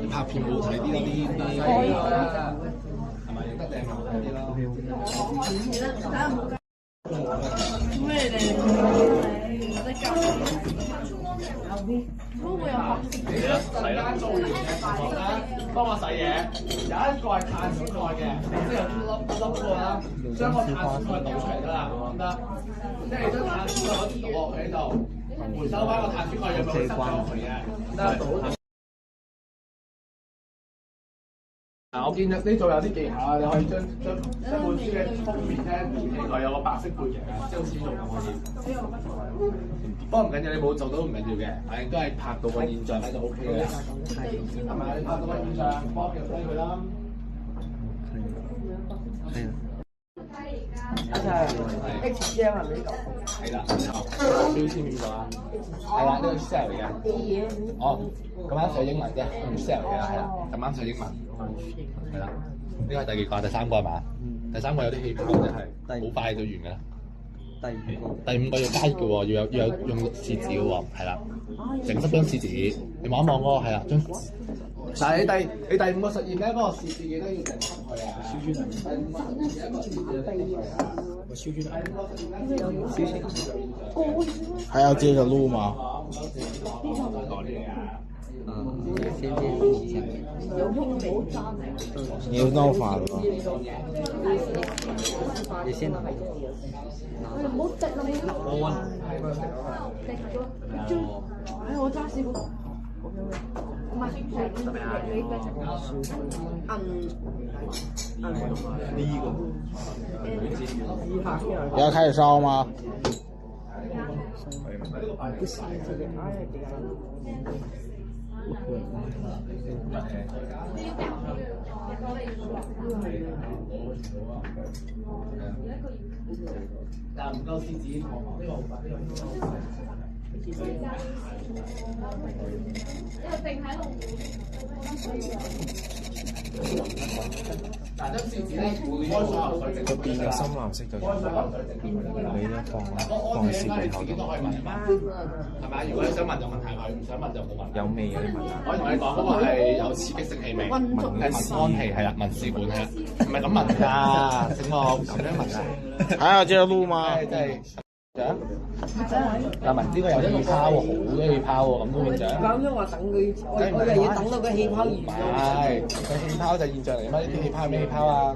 拍片好睇啲啦，係咪影得靚好睇啲咯？咩嚟？我得教你都會有學。你一陣間做完嘢飯後咧，幫我洗嘢，有一個係碳酸鈣嘅，即係有啲粒個啦，將個碳酸鈣倒出嚟得啦，得？即係將碳酸鈣倒落去喺度，回收翻個碳酸鈣有冇塞咗落去嘅？得。嗱，我見呢度有啲技巧啊，你可以將本書嘅封面咧連起佢，有個白色背景啊，即係好似呢度咁可以。不過唔緊要，你冇做到唔緊要嘅，係都係拍到個現象喺度 OK 嘅。係咪？你拍到個現象，幫我入低佢啦。係啊。一齊 X 張係咪呢度？係啦，標籤邊度啊？係啦，呢個 cell 嚟嘅。哦，咁啱寫英文啫，唔 cell 嚟嘅係啦，咁啱寫英文。係啦，呢個係第幾個？第三個係嘛？第三個有啲氣泡嘅係，好快就完㗎啦。第五個要加熱嘅喎，要有用廁紙嘅喎，係啦，整濕張廁紙，你望一望嗰個係啦，張。但係你第五個實驗咧，嗰個廁紙記得要整濕佢啊。燒磚啊！第五個實驗一個廁紙要整濕佢啊。我燒磚啊！還要接着錄嗎？先一下。你有鬧法了嗎？你先拿。我揸師傅。唔係，要開始燒嗎？不行，這個但唔夠廁紙，呢個好快，呢個。嗱，張廁紙咧，開水喉水整。佢變咗深藍色就有，你咧放喺雪櫃後都可以聞嘛，係咪？如果你想聞就聞下佢，唔想聞就冇聞。有味嘅你聞下。我同你講，嗰個係有刺激性氣味，係聞胺氣係啦，聞試管係啦，唔係咁聞㗎，整個咁樣聞啊。還要接着錄嗎？真係。嗱，聞呢個有氣泡喎，好多氣泡喎，咁都變咗。咁樣話等佢，我又要等到個氣泡完。唔係，個氣泡就現象嚟嘛？呢啲氣泡係咩氣泡啊？